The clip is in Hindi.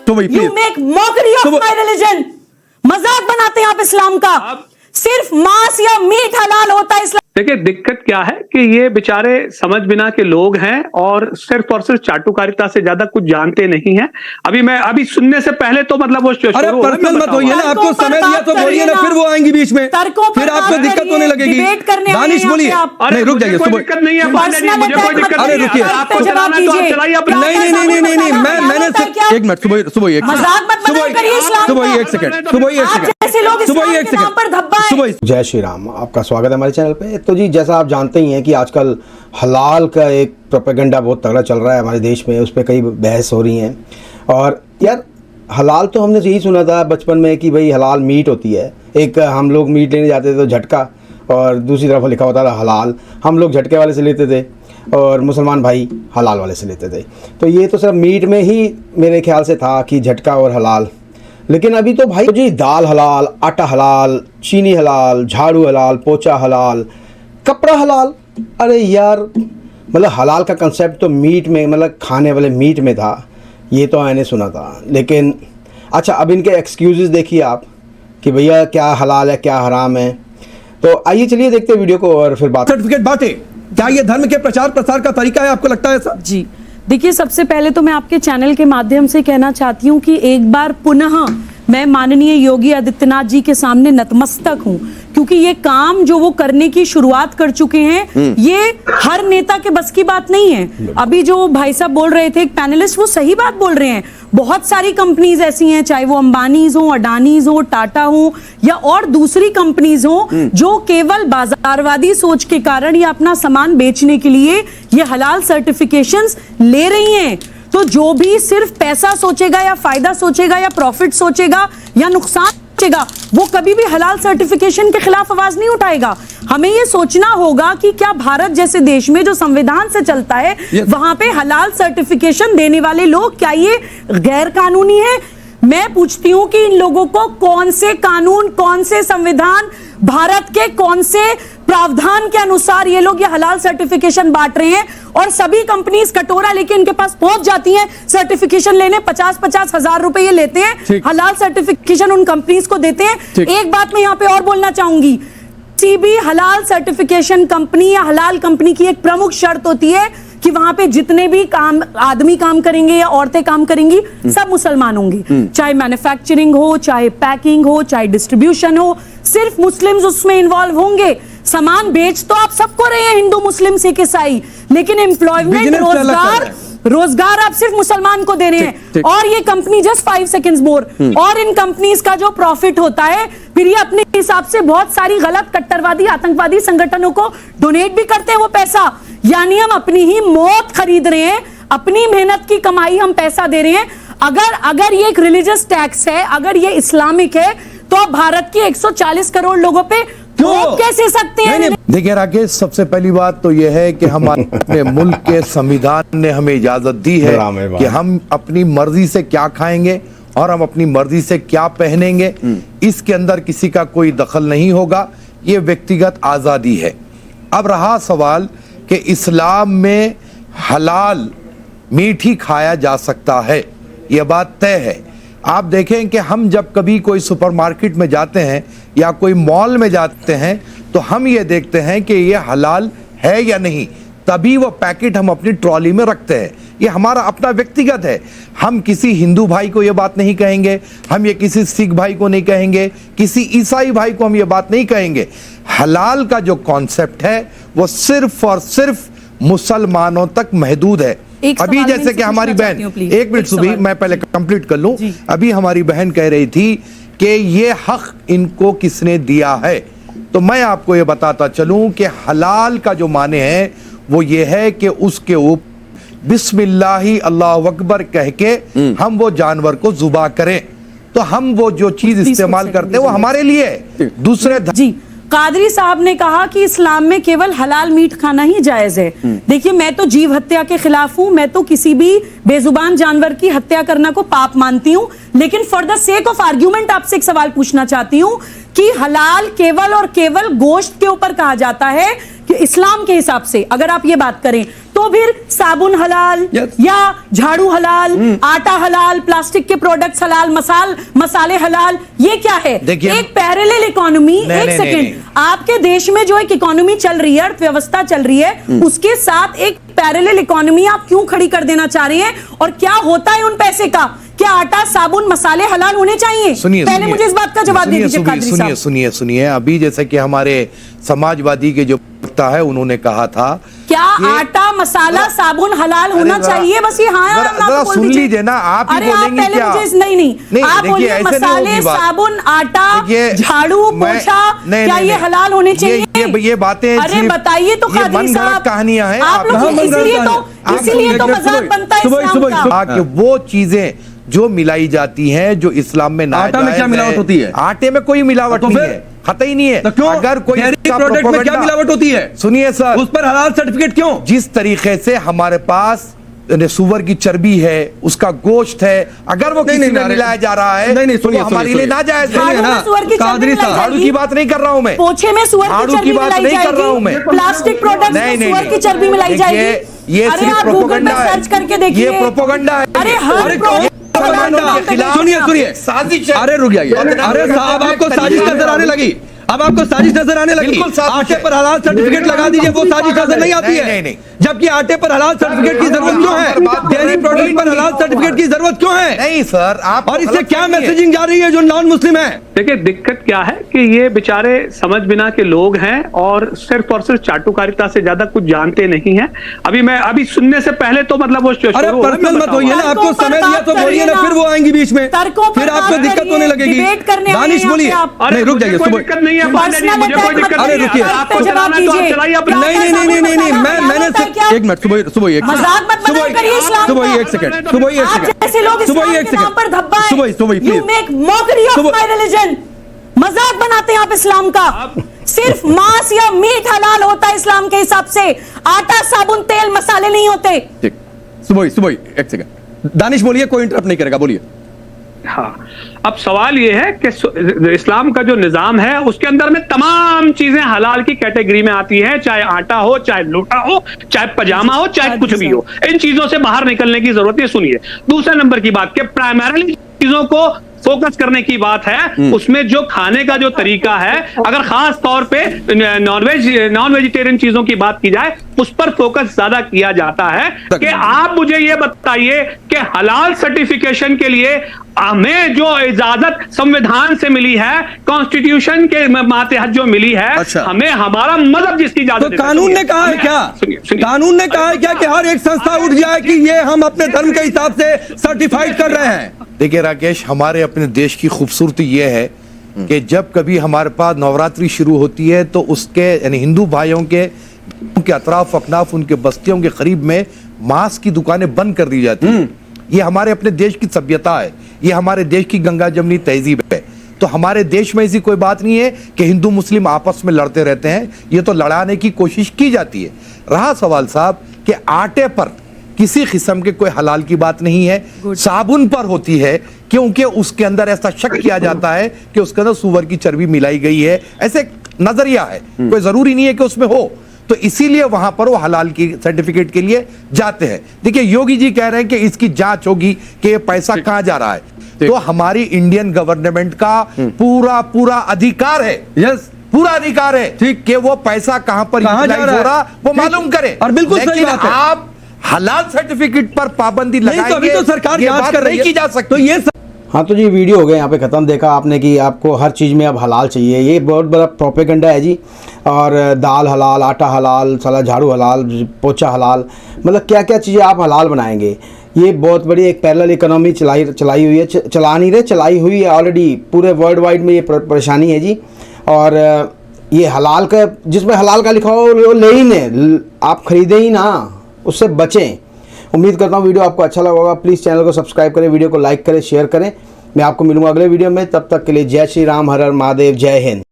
You make mockery of my religion. मजाक बनाते हैं आप इस्लाम का। सिर्फ मांस या मीट हलाल होता है इस्लाम। देखिए दिक्कत क्या है कि ये बेचारे समझ बिना के लोग हैं और सिर्फ चाटुकारिता से ज्यादा कुछ जानते नहीं हैं। अभी सुनने से पहले तो मतलब वो अरे पर्सनल मत होइए ना, आपको समय दिया तो बोलिए ना, फिर वो आएंगी बीच में, फिर आपको दिक्कत होने लगेगी। दानिश बोलिए, नहीं रुक जाइए, कोई दिक्कत नहीं है, मुझे कोई दिक्कत अरे नहीं है। रुकिए, आपको चलाना तो आप चलाइए अपना। नहीं, मैंने एक मिनट, सुबह जय श्री राम, आपका स्वागत है हमारे चैनल पे। तो जी जैसा आप जानते ही हैं कि आजकल हलाल का एक प्रोपेगेंडा बहुत तगड़ा चल रहा है हमारे देश में, उस पर कई बहस हो रही हैं। और यार हलाल तो हमने यही सुना था बचपन में कि भाई हलाल मीट होती है। एक हम लोग मीट लेने जाते थे तो झटका, और दूसरी तरफ लिखा होता था हलाल। हम लोग झटके वाले से लेते थे और मुसलमान भाई हलाल वाले से लेते थे। तो ये तो सिर्फ मीट में ही मेरे ख्याल से था कि झटका और हलाल। लेकिन अभी तो भाई जी दाल हलाल, आटा हलाल, चीनी हलाल, झाड़ू हलाल, पोछा हलाल, कपड़ा हलाल। अरे यार मतलब हलाल का कंसेप्ट तो मीट में, मतलब खाने वाले मीट में था, ये तो मैंने सुना था। लेकिन अच्छा, अब इनके एक्सक्यूज़ेस देखिए आप कि भैया क्या हलाल है क्या हराम है। तो आइए चलिए देखते हैं वीडियो को और फिर बात। सर्टिफिकेट बांटे, क्या ये धर्म के प्रचार प्रसार का तरीका है, आपको लगता है ऐसा? जी देखिए, सबसे पहले तो मैं आपके चैनल के माध्यम से कहना चाहती हूँ कि एक बार पुनः मैं माननीय योगी आदित्यनाथ जी के सामने नतमस्तक हूँ, क्योंकि ये काम जो वो करने की शुरुआत कर चुके हैं ये हर नेता के बस की बात नहीं है। अभी जो भाई साहब बोल रहे थे, एक पैनलिस्ट, वो सही बात बोल रहे हैं। बहुत सारी कंपनीज ऐसी हैं, चाहे वो अंबानीज हो, अडानीज हो, टाटा हो या और दूसरी कंपनीज हो, जो केवल बाजारवादी सोच के कारण या अपना सामान बेचने के लिए ये हलाल सर्टिफिकेशंस ले रही हैं। तो जो भी सिर्फ पैसा सोचेगा या फायदा सोचेगा या प्रॉफिट सोचेगा या नुकसान सोचेगा, वो कभी भी हलाल सर्टिफिकेशन के खिलाफ आवाज नहीं उठाएगा। हमें ये सोचना होगा कि क्या भारत जैसे देश में जो संविधान से चलता है वहां पे हलाल सर्टिफिकेशन देने वाले लोग, क्या ये गैर कानूनी है? मैं पूछती हूं कि इन लोगों को कौन से कानून, कौन से संविधान, भारत के कौन से प्रावधान के अनुसार ये लोग ये हलाल सर्टिफिकेशन बांट रहे हैं? और सभी कंपनीज कटोरा लेके इनके पास पहुंच जाती हैं सर्टिफिकेशन लेने। 50-50 हजार रुपए ये लेते हैं, हलाल सर्टिफिकेशन उन कंपनीज को देते हैं। एक बात मैं यहाँ पे और बोलना चाहूंगी, किसी भी हलाल सर्टिफिकेशन कंपनी या हलाल कंपनी की एक प्रमुख शर्त होती है कि वहां पे जितने भी काम आदमी काम करेंगे या औरतें काम करेंगी सब मुसलमान होंगी। चाहे मैन्युफैक्चरिंग हो, चाहे पैकिंग हो, चाहे डिस्ट्रीब्यूशन हो, सिर्फ मुस्लिम्स उसमें इन्वॉल्व होंगे। सामान बेच तो आप सबको रहे हैं, हिंदू, मुस्लिम, सिख, ईसाई, लेकिन एम्प्लॉयमेंट, रोजगार आप सिर्फ मुसलमान को दे रहे हैं। और ये कंपनी जस्ट 5 सेकंड्स मोर, और इन कंपनीज का जो प्रॉफिट होता है फिर ये अपने हिसाब से बहुत सारी गलत कट्टरवादी आतंकवादी संगठनों को डोनेट भी करते हैं वो पैसा। यानी हम अपनी ही मौत खरीद रहे हैं, अपनी मेहनत की कमाई हम पैसा दे रहे हैं। अगर ये एक रिलीजियस टैक्स है, अगर ये इस्लामिक है, तो आप भारत के 140 करोड़ लोगों पे कैसे सकते हैं? देखिए राकेश, सबसे पहली बात तो यह है कि हमारे मुल्क के संविधान ने हमें इजाजत दी है कि हम अपनी मर्जी से क्या खाएंगे और हम अपनी मर्जी से क्या पहनेंगे। इसके अंदर किसी का कोई दखल नहीं होगा, ये व्यक्तिगत आजादी है। अब रहा सवाल कि इस्लाम में हलाल मीट ही खाया जा सकता है, यह बात तय है। आप देखें कि हम जब कभी कोई सुपरमार्केट में जाते हैं या कोई मॉल में जाते हैं तो हम ये देखते हैं कि ये हलाल है या नहीं, तभी वो पैकेट हम अपनी ट्रॉली में रखते हैं। ये हमारा अपना व्यक्तिगत है। हम किसी हिंदू भाई को ये बात नहीं कहेंगे, हम ये किसी सिख भाई को नहीं कहेंगे, किसी ईसाई भाई को हम ये बात नहीं कहेंगे। हलाल का जो कॉन्सेप्ट है वो सिर्फ और सिर्फ मुसलमानों तक महदूद है। अभी जैसे कि हमारी बहन, एक मिनट सुबह मैं पहले कंप्लीट कर लूं। अभी हमारी बहन कह रही थी कि ये हक इनको किसने दिया है, तो मैं आपको ये बताता चलूं कि हलाल का जो माने है वो ये है कि उसके ऊपर बिस्मिल्लाही अल्लाह अकबर कह के हम वो जानवर को जुबा करें। तो हम वो जो चीज इस्तेमाल करते हैं वो हमारे लिए है। दूसरे जी कादरी साहब ने कहा कि इस्लाम में केवल हलाल मीट खाना ही जायज है। देखिए, मैं तो जीव हत्या के खिलाफ हूं, मैं तो किसी भी बेजुबान जानवर की हत्या करना को पाप मानती हूं। लेकिन for the sake of argument आपसे एक सवाल पूछना चाहती हूं कि हलाल केवल और केवल गोश्त के ऊपर कहा जाता है कि इस्लाम के हिसाब से अगर आप ये बात करें तो फिर साबुन हलाल या झाड़ू हलाल, आटा हलाल, प्लास्टिक के प्रोडक्ट्स हलाल, मसाले हलाल, ये क्या है? एक पैरेलल इकोनॉमी। एक सेकेंड, आपके देश में जो एक इकोनॉमी चल रही है, अर्थव्यवस्था चल रही है, उसके साथ एक पैरेलल इकोनॉमी आप क्यों खड़ी कर देना चाह रही हैं? और क्या होता है उन पैसे का? क्या आटा, साबुन, मसाले हलाल होने चाहिए? पहले मुझे इस बात का जवाब दे दीजिए कादरी साहब। सुनिए अभी जैसे कि हमारे समाजवादी के जो वक्ता है उन्होंने कहा था, क्या आटा, मसाला, साबुन हलाल होना चाहिए? बस ये हाँ जरा सुन लीजिए ना, आप ही बोलेंगे क्या? नहीं, आप बोलिए मसाले, साबुन, आटा, झाड़ू, पोछा, क्या ये हलाल होने चाहिए? ये बातें, अरे बताइए तो कादरी साहब, कहानियां हैं आप लोग, इसीलिए तो मजाक बनता है इस्लाम का। कि वो चीजें जो मिलाई जाती हैं जो इस्लाम में आटा में क्या मिलावट होती है? आटे में कोई मिलावट नहीं है, खतई नहीं है। तो क्यों? अगर कोई प्रोडक्ट में क्या मिलावट होती है? सुनिए सर, उस पर हलाल सर्टिफिकेट क्यों? जिस तरीके से हमारे पास सुअर की चर्बी है, उसका गोश्त है, अगर वो किसी में मिलाया जा रहा है, सुनिए, हमारे लिए नाजायज है ना। कादरी साहब, झाड़ू की बात नहीं कर रहा हूं मैं, पोछे में सुअर झाड़ू की बात नहीं कर रहा हूं मैं, प्लास्टिक प्रोडक्ट में सुअर की चर्बी मिलाई जाएगी। ये सिर्फ प्रोपेगेंडा है, सर्च करके देखिए, ये प्रोपेगेंडा है। अरे सुनिए, साजिश है। अरे रुक जाइए, अरे साहब आपको साजिश नजर आने लगी, अब आपको साजिश नजर आने लगी। आटे पर हलाल सर्टिफिकेट लगा दीजिए, वो साजिश नजर नहीं आती है। जबकि आटे पर हलाल सर्टिफिकेट की जरूरत क्यों है? डेयरी प्रोडक्ट पर हलाल सर्टिफिकेट की जरूरत क्यों है? नहीं सर, आप और इससे क्या मैसेजिंग जा रही है जो नॉन मुस्लिम है? देखिए, दिक्कत क्या है कि ये बेचारे समझ बिना के लोग हैं और सिर्फ चाटुकारिता से ज्यादा कुछ जानते नहीं हैं। अभी सुनने से पहले तो मतलब वो अरे पर्सनल मत होइए ना, आपको समय दिया तो बोलिए ना, फिर वो आएंगी बीच में, फिर आपको दिक्कत होने लगेगी। दानिश बोलिए, नहीं रुक जाइए, दिक्कत नहीं है, मुझे कोई दिक्कत अरे नहीं रुकिए, है, आपको चलाना है तो आप चलाइए अपना। नहीं, मैंने एक मिनट, सुबह एक सेकंड, मजाक बनाते हैं आप इस्लाम का। सिर्फ मांस या मीट हलाल होता है इस्लाम के हिसाब से, आटा, साबुन, तेल, मसाले नहीं होते। ठीक, सुबह एक सेकंड, दानिश बोलिए, कोई इंटरप्ट नहीं करेगा, बोलिए। हाँ, अब सवाल ये है कि इस्लाम का जो निजाम है उसके अंदर में तमाम चीजें हलाल की कैटेगरी में आती हैं, चाहे आटा हो, चाहे लोटा हो, चाहे पजामा हो, चाहे कुछ भी हो। इन चीजों से बाहर निकलने की जरूरत नहीं। सुनिए, दूसरे नंबर की बात कि प्राइमरीली चीजों को फोकस करने की बात है, उसमें जो खाने का जो तरीका है, अगर खास तौर पे नॉन वेजिटेरियन चीजों की बात की जाए, उस पर फोकस ज्यादा किया जाता है। कि आप मुझे ये बताइए कि हलाल सर्टिफिकेशन के लिए हमें जो इजाजत संविधान से मिली है, कॉन्स्टिट्यूशन के मातहत जो मिली है, अच्छा। हमें हमारा मजहब जिसकी इजाजत तो कानून ने कहा है क्या? कानून ने कहा है क्या कि हर एक संस्था उठ जाए कि ये हम अपने धर्म के हिसाब से सर्टिफाइड कर रहे हैं? देखिए राकेश, हमारे अपने देश की खूबसूरती यह है कि जब कभी हमारे पास नवरात्रि शुरू होती है तो उसके यानी हिंदू भाइयों के अतराफ अकनाफ, उनके बस्तियों के करीब में मांस की दुकानें बंद कर दी जाती हैं। ये हमारे अपने देश की सभ्यता है, ये हमारे देश की गंगा जमनी तहजीब है। तो हमारे देश में ऐसी कोई बात नहीं है कि हिंदू मुस्लिम आपस में लड़ते रहते हैं, ये तो लड़ाने की कोशिश की जाती है। रहा सवाल साहब कि आटे पर किसी किस्म के कोई हलाल की बात नहीं है, साबुन पर होती है, क्योंकि उसके अंदर ऐसा शक किया जाता है कि उसके अंदर सुअर की चर्बी मिलाई गई है, ऐसे नजरिया है, कोई जरूरी नहीं है कि उसमें हो, तो इसीलिए वहां पर वो हलाल की सर्टिफिकेट के लिए जाते हैं। देखिए, योगी जी कह रहे हैं कि इसकी जांच होगी कि ये पैसा कहां जा रहा है, तो हमारी इंडियन गवर्नमेंट का पूरा अधिकार है, यस, पूरा अधिकार है, ठीक, कि वो पैसा कहां पर यूटिलाइज हो रहा वो मालूम करे। और बिल्कुल सही बात है, आप हलाल सर्टिफिकेट पर पाबंदी लगाएंगे, तो अभी तो सरकार जांच कर रही है, की जा सकती। तो ये हाँ, तो जी वीडियो हो गए यहाँ पे ख़त्म। देखा आपने कि आपको हर चीज़ में अब हलाल चाहिए, ये बहुत बड़ा प्रोपेगेंडा है जी। और दाल हलाल, आटा हलाल, साला झाड़ू हलाल, पोछा हलाल, मतलब क्या क्या चीज़ें आप हलाल बनाएंगे। ये बहुत बड़ी एक पैरेलल इकोनॉमी चलाई हुई है, चलाई हुई है ऑलरेडी। पूरे वर्ल्ड वाइड में ये परेशानी है जी। और ये हलाल का, जिसमें हलाल का लिखा हो वो ले ही नहीं, आप ख़रीदें ही ना, उससे बचें। उम्मीद करता हूँ वीडियो आपको अच्छा लगा होगा। प्लीज़ चैनल को सब्सक्राइब करें, वीडियो को लाइक करें, शेयर करें। मैं आपको मिलूंगा अगले वीडियो में, तब तक के लिए जय श्री राम, हर हर महादेव, जय हिंद।